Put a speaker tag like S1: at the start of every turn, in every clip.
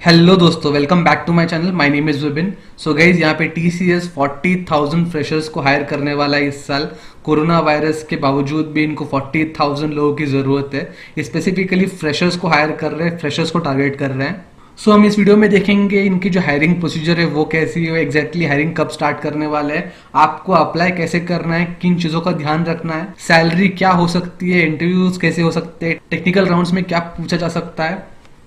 S1: Hello दोस्तों, welcome back to my channel. My name is Vipin. So guys, यहाँ पे TCS 40,000 freshers को higher करने वाला है इस साल। कोरोना वायरस के बावजूद भी इनको 40,000 लोगों की ज़रूरत है। स्पेसिफिकली फ्रेशर्स को हायर कर रहे हैं, फ्रेशर्स को टारगेट कर रहे हैं। सो हम इस वीडियो में देखेंगे इनकी जो हायरिंग प्रोसीजर है वो कैसी है, एग्जैक्टली हायरिंग कब स्टार्ट करने वाले हैं, आपको अप्लाई कैसे करना है, किन चीज़ों का ध्यान रखना है, सैलरी क्या हो सकती है, इंटरव्यूज कैसे हो सकते हैं, टेक्निकल राउंड्स में क्या पूछा जा सकता है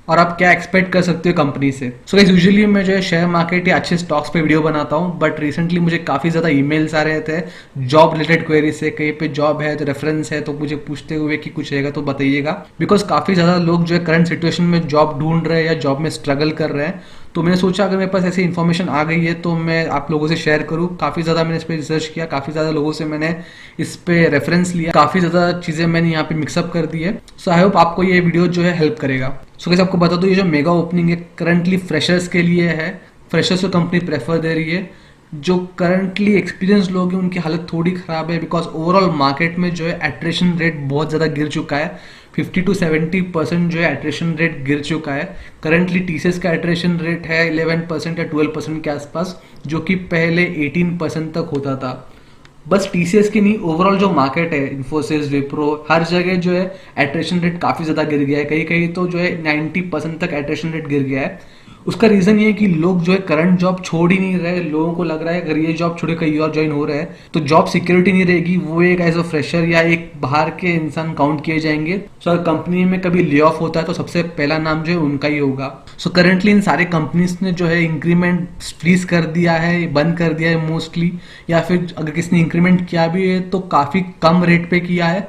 S1: और आप क्या एक्सपेक्ट कर सकते हो कंपनी से। सो गाइस, यूजुअली मैं जो है शेयर मार्केट या अच्छे स्टॉक्स पे वीडियो बनाता हूँ, बट रिसेंटली मुझे काफ़ी ज़्यादा ईमेल्स आ रहे थे जॉब रिलेटेड क्वेरी से। कहीं पे जॉब है तो रेफरेंस है तो मुझे पूछते हुए कि कुछ रहेगा तो बताइएगा, बिकॉज काफ़ी ज़्यादा लोग जो है करंट सिचुएशन में जॉब ढूंढ रहे हैं या जॉब में स्ट्रगल कर रहे हैं। तो मैंने सोचा अगर मेरे पास ऐसी इन्फॉर्मेशन आ गई है तो मैं आप लोगों से शेयर करूँ। काफ़ी ज़्यादा मैंने इस पर रिसर्च किया, काफ़ी ज़्यादा लोगों से मैंने इस पे रेफरेंस लिया, काफ़ी ज़्यादा चीज़ें मैंने यहाँ पे मिक्सअप कर दी है। सो आई होप आपको ये वीडियो जो है हेल्प करेगा। सो कैसे आपको बता दो, ये जो मेगा ओपनिंग है करंटली फ्रेशर्स के लिए है। फ्रेशर्स को कंपनी प्रेफर दे रही है। जो करंटली एक्सपीरियंस लोग हैं उनकी हालत थोड़ी ख़राब है, बिकॉज ओवरऑल मार्केट में जो है एट्रेशन रेट बहुत ज़्यादा गिर चुका है। 50 to 70% जो है एट्रेशन रेट गिर चुका है। करंटली टीसीएस का एट्रेशन रेट है 11% या 12% के आसपास, जो कि पहले 18% तक होता था। बस टीसीएस की नहीं, ओवरऑल जो मार्केट है, इन्फोसिस, विप्रो, हर जगह जो है एट्रेशन रेट काफ़ी ज़्यादा गिर गया है। कहीं कहीं तो जो है 90% तक एट्रेशन रेट गिर गया है। उसका रीज़न ये है कि लोग जो है करंट जॉब छोड़ ही नहीं रहे। लोगों को लग रहा है अगर ये जॉब छोड़े कहीं और ज्वाइन हो रहे हैं तो जॉब सिक्योरिटी नहीं रहेगी, वो एक एज अ फ्रेशर या एक बाहर के इंसान काउंट किए जाएंगे। सो अगर कंपनी में कभी ले ऑफ होता है तो सबसे पहला नाम जो है उनका ही होगा। सो करंटली इन सारे कंपनीज ने जो है इंक्रीमेंट फ्रीज कर दिया है, बंद कर दिया है मोस्टली, या फिर अगर किसी ने इंक्रीमेंट किया भी है तो काफ़ी कम रेट पे किया है।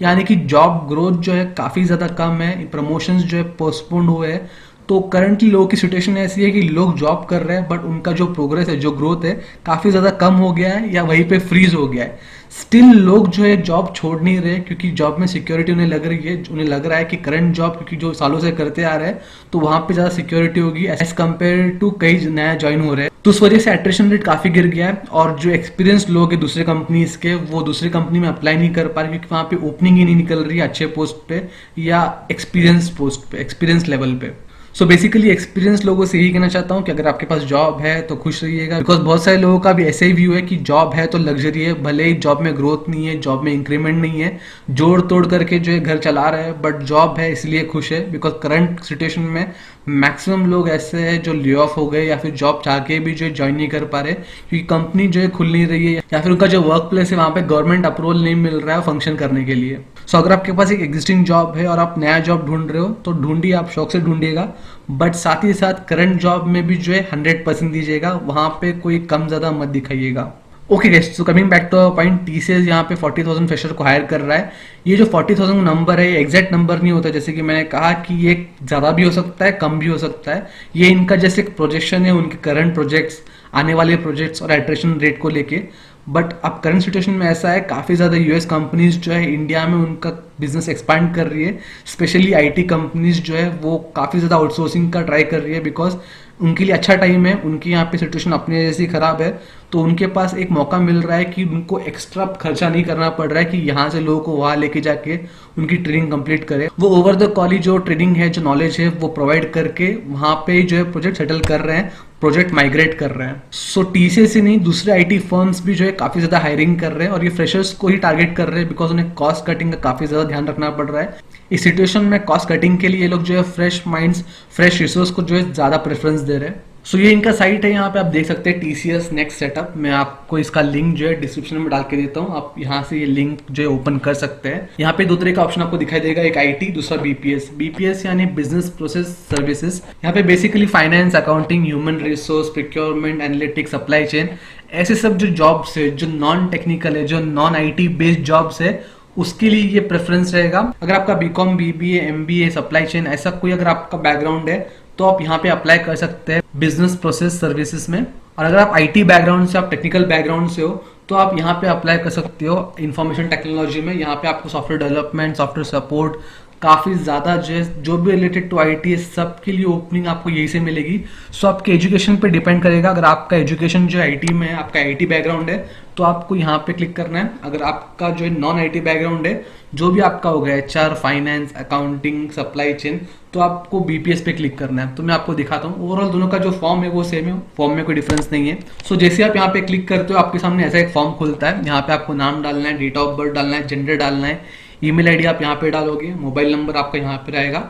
S1: यानी कि जॉब ग्रोथ जो है काफ़ी ज़्यादा कम है, प्रमोशंस जो है पोस्टपोन्ड हुए हैं। तो करंटली लोगों की सिचुएशन ऐसी है कि लोग जॉब कर रहे हैं बट उनका जो प्रोग्रेस है, जो ग्रोथ है, काफ़ी ज़्यादा कम हो गया है या वहीं पे फ्रीज हो गया है। स्टिल लोग जो है जॉब छोड़ नहीं रहे क्योंकि जॉब में सिक्योरिटी उन्हें लग रही है। उन्हें लग रहा है कि करंट जॉब क्योंकि जो सालों से करते आ रहे हैं तो वहाँ पे ज़्यादा सिक्योरिटी होगी एज कम्पेयर टू कई नया ज्वाइन हो रहे हैं। तो उस वजह से एट्रेशन रेट काफ़ी गिर गया है और जो एक्सपीरियंस लोग हैं दूसरे कंपनीज के, वो दूसरी कंपनी में अप्लाई नहीं कर पा रहे क्योंकि वहाँ पे ओपनिंग ही नहीं निकल रही है अच्छे पोस्ट पे या एक्सपीरियंस पोस्ट पे, एक्सपीरियंस लेवल पे। सो बेसिकली एक्सपीरियंस लोगों से यही कहना चाहता हूँ कि अगर आपके पास जॉब है तो खुश रहिएगा, बिकॉज बहुत सारे लोगों का भी ऐसे ही व्यू है कि जॉब है तो लग्जरी है, भले ही जॉब में ग्रोथ नहीं है, जॉब में इंक्रीमेंट नहीं है, जोड़ तोड़ करके जो है घर चला रहे हैं, बट जॉब है इसलिए खुश है। बिकॉज करंट सिचुएशन में मैक्सिमम लोग ऐसे हैं जो ले ऑफ हो गए या फिर जॉब चाह के भी जो है ज्वाइन नहीं कर पा रहे क्योंकि कंपनी जो है खुल नहीं रही है या फिर उनका जो वर्क प्लेस है वहाँ पे गवर्नमेंट अप्रूवल नहीं मिल रहा है फंक्शन करने के लिए। सो अगर आपके पास एक एग्जिस्टिंग जॉब है और आप नया जॉब ढूंढ रहे हो तो ढूंढिए, आप शौक से ढूंढिएगा, बट साथ ही साथ करंट जॉब में भी जो है 100% दीजिएगा, वहाँ पे कोई कम ज़्यादा मत दिखाइएगा। Okay guys, so coming back to point, TCS यहाँ पे 40,000 फ्रेशर को हायर कर रहा है। ये जो 40,000 नंबर है ये एग्जैक्ट नंबर नहीं होता, जैसे कि मैंने कहा कि ये ज़्यादा भी हो सकता है, कम भी हो सकता है। ये इनका जैसे एक प्रोजेक्शन है उनके करंट प्रोजेक्ट्स, आने वाले प्रोजेक्ट्स और एट्रेशन रेट को लेके। बट अब करंट सिचुएशन में ऐसा है, काफ़ी ज़्यादा यूएस कंपनीज जो है इंडिया में उनका बिजनेस एक्सपांड कर रही है। स्पेशली आईटी कंपनीज जो है वो काफ़ी ज़्यादा आउटसोर्सिंग का ट्राई कर रही है, बिकॉज उनके लिए अच्छा टाइम है, उनकी यहाँ पे सिचुएशन अपने जैसी खराब है, तो उनके पास एक मौका मिल रहा है कि उनको एक्स्ट्रा खर्चा नहीं करना पड़ रहा है कि यहाँ से लोगों को वहाँ लेके जाके उनकी ट्रेनिंग कंप्लीट करे। वो ओवर द कॉल जो ट्रेनिंग है, जो नॉलेज है, वो प्रोवाइड करके वहाँ पे जो है प्रोजेक्ट सेटल कर रहे हैं, प्रोजेक्ट माइग्रेट कर रहे हैं। सो टीसीएस ही नहीं, दूसरे आईटी फर्म्स भी जो है काफ़ी ज़्यादा हायरिंग कर रहे हैं और ये फ्रेशर्स को ही टारगेट कर रहे हैं बिकॉज उन्हें कॉस्ट कटिंग का काफ़ी ज़्यादा ध्यान रखना पड़ रहा है। इस सिचुएशन में कॉस्ट कटिंग के लिए ये लोग जो है फ्रेश माइंड्स, फ्रेश रिसोर्स को जो है ज़्यादा प्रेफरेंस दे रहे हैं। सो ये इनका साइट है, यहाँ पे आप देख सकते हैं टीसीएस नेक्स्ट सेटअप। मैं आपको इसका लिंक जो है डिस्क्रिप्शन में डाल के देता हूँ, आप यहाँ से ये लिंक जो है ओपन कर सकते हैं। यहाँ पे दो तरह का ऑप्शन आपको दिखाई देगा, एक आईटी, दूसरा बीपीएस। बीपीएस यानी बिजनेस प्रोसेस सर्विसेज। यहाँ पे basically finance, accounting, human resource, procurement, analytics, supply chain, ऐसे सब जो जॉब्स है, जो नॉन टेक्निकल है, जो नॉन आईटी बेस्ड जॉब्स है, उसके लिए ये प्रेफरेंस रहेगा। अगर आपका BCom, BBA, MBA, supply chain ऐसा कोई अगर आपका बैकग्राउंड है तो आप यहाँ पे अप्लाई कर सकते हैं बिजनेस प्रोसेस सर्विसेज में। और अगर आप आईटी बैकग्राउंड से, आप टेक्निकल बैकग्राउंड से हो तो आप यहाँ पे अप्लाई कर सकते हो इंफॉर्मेशन टेक्नोलॉजी में। यहाँ पे आपको सॉफ्टवेयर डेवलपमेंट, सॉफ्टवेयर सपोर्ट, काफ़ी ज़्यादा जो भी रिलेटेड टू आईटी है सबके लिए ओपनिंग आपको यहीं से मिलेगी। सो आपके एजुकेशन पे डिपेंड करेगा। अगर आपका एजुकेशन जो आईटी में है, आपका आईटी बैकग्राउंड है, तो आपको यहाँ पे क्लिक करना है। अगर आपका जो नॉन आईटी बैकग्राउंड है, जो भी आपका होगा HR, finance, accounting, supply chain, तो आपको बीपीएस पे क्लिक करना है। तो मैं आपको दिखाता हूँ। ओवरऑल दोनों का जो फॉर्म है वो सेम है, फॉर्म में कोई डिफरेंस नहीं है। सो जैसे आप यहाँ पे क्लिक करते हो आपके सामने ऐसा एक फॉर्म खुलता है। यहाँ पे आपको नाम डालना है, डेट ऑफ बर्थ डालना है, जेंडर डालना है, ईमेल आईडी आप यहाँ पे डालोगे, मोबाइल नंबर आपका यहाँ पे रहेगा।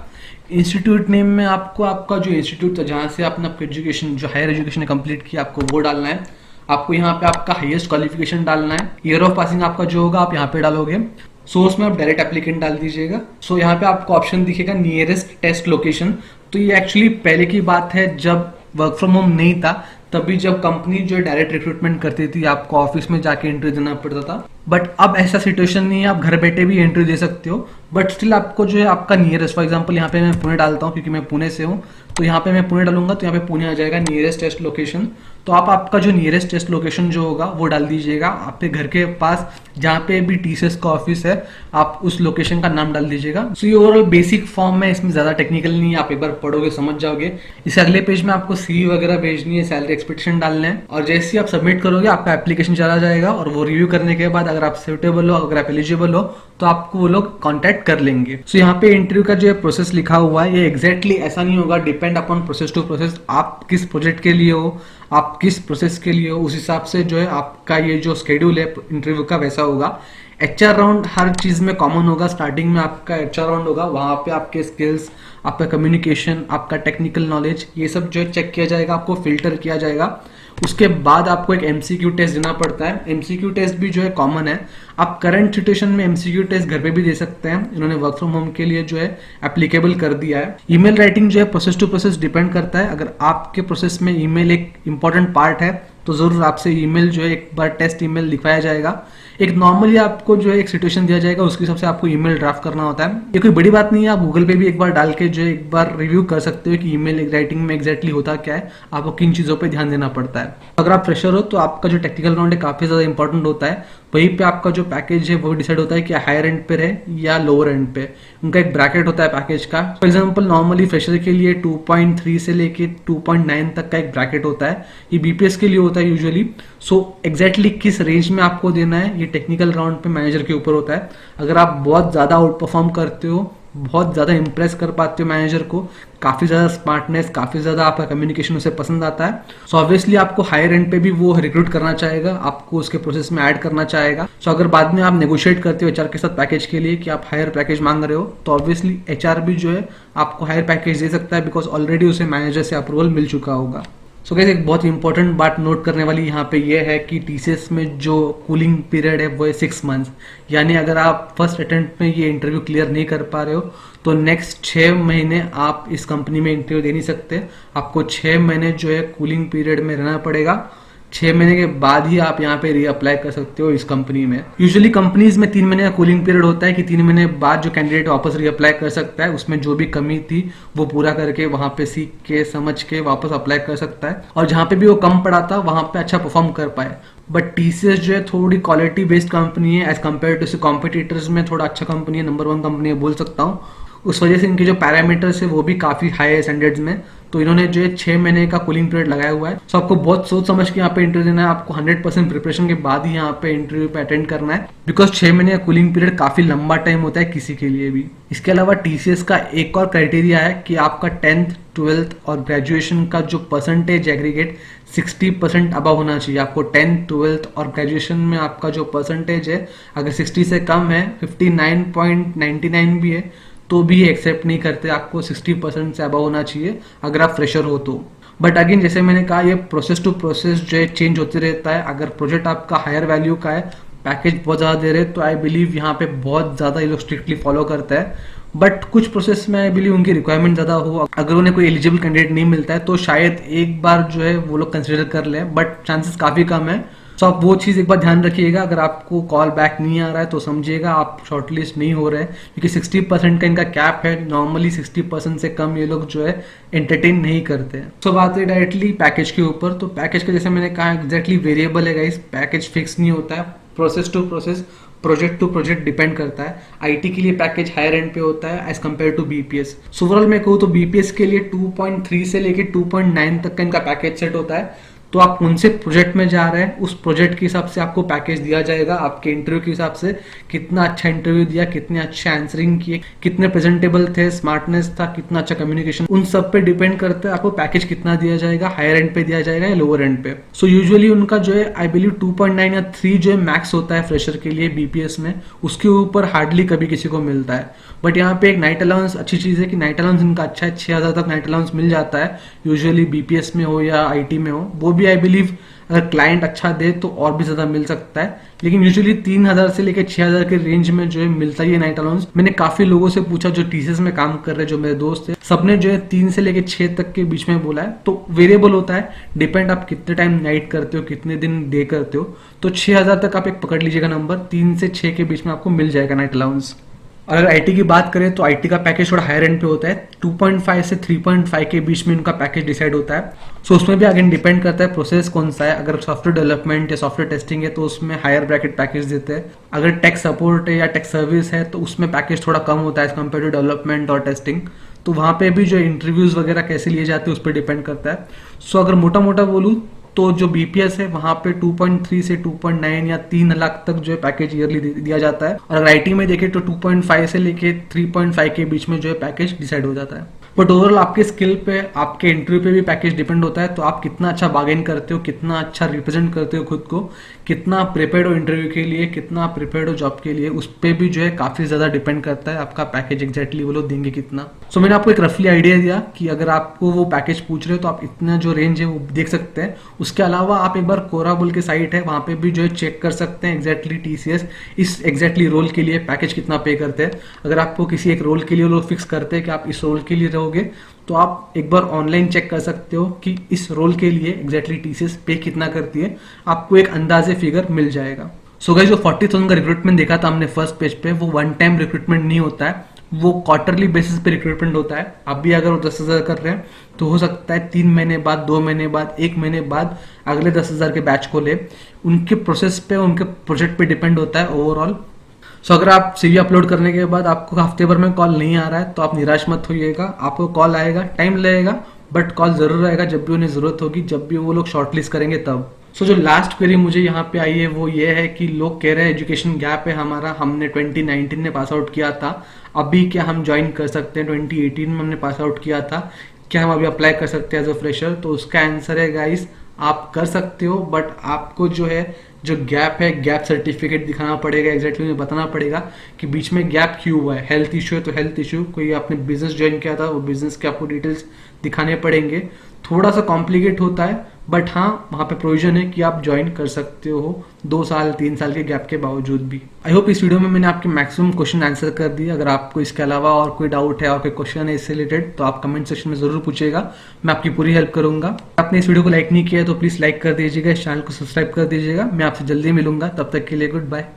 S1: इंस्टीट्यूट नेम में आपको आपका जो इंस्टीट्यूट था जहाँ से आपने आपकी एजुकेशन जो हायर एजुकेशन कंप्लीट किया आपको वो डालना है। आपको यहाँ पे आपका हाईएस्ट क्वालिफिकेशन डालना है। ईयर ऑफ पासिंग आपका जो होगा आप यहाँ पे डालोगे। सोर्स में आप डायरेक्ट एप्लीकेंट डाल दीजिएगा। सो यहाँ पे आपको ऑप्शन दिखेगा नियरेस्ट टेस्ट लोकेशन। तो ये एक्चुअली पहले की बात है जब वर्क फ्रॉम होम नहीं था, तभी जब कंपनी जो डायरेक्ट रिक्रूटमेंट करती थी आपको ऑफिस में जाके इंटरव्यू देना पड़ता था। बट अब ऐसा सिचुएशन नहीं है, आप घर बैठे भी इंटरव्यू दे सकते हो। बट स्टिल आपको जो है आपका नियरेस्ट, फॉर एग्जांपल यहाँ पे मैं पुणे डालता हूँ क्योंकि मैं पुणे से हूँ, तो यहाँ पे मैं पुणे डालूंगा तो यहाँ पे पुणे आ जाएगा नियरेस्ट टेस्ट लोकेशन। तो आप आपका जो नियरेस्ट टेस्ट लोकेशन जो होगा वो डाल दीजिएगा। आपके घर के पास जहाँ पे भी टीसीएस का ऑफिस है आप उस लोकेशन का नाम डाल दीजिएगा। सो ये ओवरऑल बेसिक फॉर्म है, इसमें ज़्यादा टेक्निकल नहीं है, आप एक बार पढ़ोगे समझ जाओगे। इस अगले पेज में आपको सीवी वगैरह भेजनी है, सैलरी एक्सपेक्टेशन डालना है, और जैसे ही आप सबमिट करोगे आपका एप्लीकेशन चला जाएगा और वो रिव्यू करने के बाद अगर आप सुटेबल हो, अगर आप एलिजिबल हो, तो आपको वो लोग कांटेक्ट कर लेंगे। सो यहाँ पे इंटरव्यू का जो प्रोसेस लिखा हुआ है ये एग्जैक्टली ऐसा नहीं होगा, depend upon process to process. आप किस प्रोजेक्ट के लिए हो, आप किस प्रोसेस के लिए हो, उस हिसाब से जो है आपका ये जो शेड्यूल है इंटरव्यू का वैसा होगा। एचआर राउंड हर चीज़ में कॉमन होगा। स्टार्टिंग में आपका एचआर राउंड होगा, वहाँ पे आपके स्किल्स, आपका कम्युनिकेशन, आपका टेक्निकल नॉलेज, ये सब जो है चेक किया जाएगा, आपको फिल्टर किया जाएगा। उसके बाद आपको एक एमसीक्यू टेस्ट देना पड़ता है। एमसीक्यू टेस्ट भी जो है कॉमन है। आप करंट सिचुएशन में एमसीक्यू टेस्ट घर पे भी दे सकते हैं, इन्होंने वर्क फ्रॉम होम के लिए जो है एप्लीकेबल कर दिया है। ईमेल राइटिंग जो है प्रोसेस टू प्रोसेस डिपेंड करता है। अगर आपके प्रोसेस में ईमेल एक इंपॉर्टेंट पार्ट है तो जरूर आपसे ईमेल जो है एक बार टेस्ट ईमेल लिखवाया जाएगा। एक नॉर्मली आपको जो है एक सिचुएशन दिया जाएगा, उसके हिसाब से आपको ईमेल ड्राफ्ट करना होता है। ये कोई बड़ी बात नहीं है, आप गूगल पे भी एक बार डाल के जो है एक बार रिव्यू कर सकते हो कि ईमेल राइटिंग में एग्जैक्टली होता क्या है, आपको किन चीज़ों पे ध्यान देना पड़ता है। अगर आप फ्रेशर हो तो आपका जो टेक्निकल राउंड है काफ़ी ज़्यादा इंपॉर्टेंट होता है। वहीं पे आपका जो पैकेज है वो डिसाइड होता है कि हायर एंड पे है या लोअर एंड पे। उनका एक ब्रैकेट होता है पैकेज का। फॉर एग्जांपल नॉर्मली फ्रेशर के लिए 2.3 से लेके 2.9 तक का एक ब्रैकेट होता है। ये बीपीएस के लिए होता है यूजुअली। सो एग्जैक्टली किस रेंज में आपको देना है ये टेक्निकल राउंड पे मैनेजर के ऊपर होता है। अगर आप बहुत ज़्यादा आउट परफॉर्म करते हो, बहुत ज़्यादा इंप्रेस कर पाते हो मैनेजर को, काफ़ी ज़्यादा स्मार्टनेस, काफ़ी ज़्यादा आपका कम्युनिकेशन उसे पसंद आता है, सो ऑब्वियसली आपको हायर एंड पे भी वो रिक्रूट करना चाहेगा, आपको उसके प्रोसेस में ऐड करना चाहेगा। सो अगर बाद में आप नेगोशिएट करते हो एचआर के साथ पैकेज के लिए कि आप हायर पैकेज मांग रहे हो, तो ऑब्वियसली एचआर भी जो है आपको हायर पैकेज दे सकता है, बिकॉज ऑलरेडी उसे मैनेजर से अप्रूवल मिल चुका होगा। सो गाइस एक बहुत इंपॉर्टेंट बात नोट करने वाली यहाँ पे ये है कि टीसीएस में जो कूलिंग पीरियड है वो है 6 मंथ्स। यानी अगर आप फर्स्ट अटेम्प्ट में ये इंटरव्यू क्लियर नहीं कर पा रहे हो तो नेक्स्ट 6 महीने आप इस कंपनी में इंटरव्यू दे नहीं सकते। आपको 6 महीने जो है कूलिंग पीरियड में रहना पड़ेगा। 6 महीने के बाद ही आप यहाँ पे रीअप्लाई कर सकते हो इस कंपनी में। यूजुअली कंपनीज में 3 महीने का कूलिंग पीरियड होता है कि 3 महीने बाद जो कैंडिडेट वापस रीअप्लाई कर सकता है, उसमें जो भी कमी थी वो पूरा करके वहाँ पे सीख के समझ के वापस अप्लाई कर सकता है, और जहाँ पे भी वो कम पड़ा था वहाँ पे अच्छा परफॉर्म कर पाए। बट टीसीएस जो है थोड़ी क्वालिटी बेस्ड कंपनी है एज कम्पेयर टू कॉम्पिटिटर्स में, थोड़ा अच्छा कंपनी है, नंबर 1 कंपनी है बोल सकता हूँ। उस वजह से इनके जो पैरामीटर्स है वो भी काफ़ी हाई है स्टैंडर्ड्स में। तो इन्होंने जो है 6 महीने का कूलिंग पीरियड लगाया हुआ है। सो आपको बहुत सोच समझ के यहाँ पे इंटरव्यू देना है। आपको 100% प्रिपरेशन के बाद ही यहाँ पे इंटरव्यू पे अटेंड करना है, बिकॉज 6 महीने का कूलिंग पीरियड काफ़ी लंबा टाइम होता है किसी के लिए भी। इसके अलावा टीसीएस का एक और क्राइटेरिया है कि आपका 10th 12th और ग्रेजुएशन का जो परसेंटेज एग्रीगेट 60% अबव होना चाहिए। आपको 10th 12th और ग्रेजुएशन में आपका जो परसेंटेज है अगर 60 से कम है, 59.99 भी है, तो भी एक्सेप्ट नहीं करते। आपको 60% से अबव होना चाहिए अगर आप फ्रेशर हो तो। बट अगेन जैसे मैंने कहा, ये प्रोसेस टू प्रोसेस जो है चेंज होते रहता है। अगर प्रोजेक्ट आपका हायर वैल्यू का है, पैकेज बहुत ज़्यादा दे रहे हैं, तो आई बिलीव यहाँ पे बहुत ज़्यादा ये लोग स्ट्रिक्टली फॉलो करता है। बट कुछ प्रोसेस में आई बिलीव उनकी रिक्वायरमेंट ज़्यादा हो, अगर उन्हें कोई एलिजिबल कैंडिडेट नहीं मिलता है तो शायद एक बार जो है वो लोग कंसिडर कर लें, बट चांसेस काफ़ी कम है। सो आप वो चीज़ एक बार ध्यान रखिएगा। अगर आपको कॉल बैक नहीं आ रहा है तो समझिएगा आप शॉर्टलिस्ट नहीं हो रहे हैं, क्योंकि 60% का इनका कैप है। नॉर्मली 60% से कम ये लोग जो है एंटरटेन नहीं करते हैं। सो बात है डायरेक्टली पैकेज के ऊपर। तो पैकेज का जैसे मैंने कहा एग्जैक्टली वेरिएबल है गाइस, पैकेज फिक्स नहीं होता है। Process to process project to project depend करता है। आईटी के लिए पैकेज हायर एंड पे होता है as compare to BPS. So overall मैं कहूँ तो बीपीएस के लिए 2.3 से लेके 2.9 तक का इनका पैकेज सेट होता है। तो आप कौन से प्रोजेक्ट में जा रहे हैं उस प्रोजेक्ट के हिसाब से आपको पैकेज दिया जाएगा, आपके इंटरव्यू के हिसाब से कितना अच्छा इंटरव्यू दिया, कितने अच्छे आंसरिंग किए, कितने प्रेजेंटेबल थे, स्मार्टनेस था, कितना अच्छा कम्युनिकेशन, उन सब पे डिपेंड करता है आपको पैकेज कितना दिया जाएगा, हायर एंड पे दिया जाएगा या लोअर एंड पे। सो यूजुअली उनका जो है आई बिलीव 2.9 या 3 जो है मैक्स होता है फ्रेशर के लिए बीपीएस में, उसके ऊपर हार्डली कभी किसी को मिलता है। बट यहाँ पे एक नाइट अलाउंस अच्छी चीज है कि नाइट अलाउंस इनका अच्छा है, 6,000 तक नाइट अलाउंस मिल जाता है यूजुअली बीपीएस में हो या आईटी में हो। वो भी आई बिलीव अगर क्लाइंट अच्छा दे तो और भी ज्यादा मिल सकता है, लेकिन यूजुअली 3,000 से लेकर 6,000 के रेंज में जो है मिलता ही है नाइट अलाउंस। मैंने काफी लोगों से पूछा जो टीसीएस में काम कर रहे हैं, जो मेरे दोस्त थे, सबने जो है 3 से लेकर 6 तक के बीच में बोला है। तो वेरिएबल होता है, डिपेंड आप कितने टाइम नाइट करते हो, कितने दिन डे करते हो। तो 6,000 तक आप एक पकड़ लीजिएगा नंबर, 3 से 6 के बीच में आपको मिल जाएगा नाइट अलाउंस। अगर आईटी की बात करें तो आईटी का पैकेज थोड़ा हायर एंड पे होता है, 2.5 से 3.5 के बीच में इनका पैकेज डिसाइड होता है। सो उसमें भी अगेन डिपेंड करता है प्रोसेस कौन सा है। अगर सॉफ्टवेयर डेवलपमेंट या सॉफ्टवेयर टेस्टिंग है तो उसमें हायर ब्रैकेट पैकेज देते हैं। अगर टेक सपोर्ट है या टेक सर्विस है तो उसमें पैकेज थोड़ा कम होता है एज कम्पेयर टू डेवलपमेंट और टेस्टिंग। तो वहाँ पे भी जो इंटरव्यूज वगैरह कैसे लिए जाते हैं उस पर डिपेंड करता है। सो अगर मोटा मोटा बोलूँ तो जो बीपीएस है वहां पे 2.3 से 2.9 या 3 लाख तक जो है पैकेज ईयरली दिया जाता है। और अगर आईटी में देखें तो 2.5 से लेके 3.5 के बीच में जो है पैकेज डिसाइड हो जाता है। बट ओवरऑल आपके स्किल पे, आपके इंटरव्यू पे भी पैकेज डिपेंड होता है। तो आप कितना अच्छा बार्गेन करते हो, कितना अच्छा रिप्रेजेंट करते हो खुद को, कितना प्रिपेयर्ड हो इंटरव्यू के लिए, कितना प्रिपेयर्ड हो जॉब के लिए, उस पर भी जो है काफी ज्यादा डिपेंड करता है आपका पैकेज एग्जैक्टली वो लोग देंगे कितना। सो मैंने आपको एक रफली आइडिया दिया कि अगर आपको वो पैकेज पूछ रहे हो तो आप इतना जो रेंज है वो देख सकते हैं। उसके अलावा आप एक बार कोरा बोल के साइट है, वहां पे भी जो है चेक कर सकते हैं एग्जैक्टली टीसीएस इस एग्जैक्टली रोल के लिए पैकेज कितना पे करते हैं। अगर आपको किसी एक रोल के लिए लोग फिक्स करते हैं कि आप इस रोल के लिए रहोगे तो आप एक बार ऑनलाइन चेक कर सकते हो कि इस रोल के लिए एग्जैक्टली टीसीएस पे कितना करती है, आपको एक अंदाजे फिगर मिल जाएगा। सो गाइस जो 40,000 का रिक्रूटमेंट देखा था हमने फर्स्ट पेज पे, वो वन टाइम रिक्रूटमेंट नहीं होता है, वो क्वार्टरली बेसिस पे रिक्रूटमेंट होता है। आप भी अगर 10,000 कर रहे हैं तो हो सकता है 3 महीने बाद, 2 महीने बाद, 1 महीने बाद अगले 10,000 के बैच को ले। उनके प्रोसेस पे, उनके प्रोजेक्ट पे डिपेंड होता है ओवरऑल। सो अगर आप सीवी अपलोड करने के बाद आपको हफ्ते भर में कॉल नहीं आ रहा है तो आप निराश मत होइएगा, आपको कॉल आएगा, टाइम लगेगा बट कॉल जरूर आएगा जब भी उन्हें जरूरत होगी, जब भी वो लोग शॉर्टलिस्ट करेंगे तब। सो जो लास्ट क्वेरी मुझे यहाँ पे आई है वो ये है कि लोग कह रहे हैं एजुकेशन गैप है हमारा, हमने 2019 में पास आउट किया था, अभी क्या हम ज्वाइन कर सकते हैं? 2018 में हमने पास आउट किया था, क्या हम अभी अप्लाई कर सकते हैं एज अ फ्रेशर? तो उसका आंसर है गाइस, आप कर सकते हो बट आपको जो है जो गैप है, गैप सर्टिफिकेट दिखाना पड़ेगा, एग्जैक्टली उन्हें बताना पड़ेगा कि बीच में गैप क्यों हुआ है। हेल्थ इशू है तो हेल्थ इशू, कोई आपने बिजनेस ज्वाइन किया था वो बिजनेस के आपको डिटेल्स दिखाने पड़ेंगे। थोड़ा सा कॉम्प्लिकेट होता है बट हाँ वहाँ पे प्रोविजन है कि आप ज्वाइन कर सकते हो 2 साल 3 साल के गैप के बावजूद भी। आई होप इस वीडियो में मैंने आपके मैक्सिमम क्वेश्चन आंसर कर दिए। अगर आपको इसके अलावा और कोई डाउट है और कोई क्वेश्चन है इससे रिलेटेड तो आप कमेंट सेक्शन में जरूर पूछिएगा, मैं आपकी पूरी हेल्प करूंगा। आपने इस वीडियो को लाइक नहीं किया तो प्लीज लाइक कर दीजिएगा, इस चैनल को सब्सक्राइब कर दीजिएगा। मैं आपसे जल्दी मिलूंगा, तब तक के लिए गुड बाय।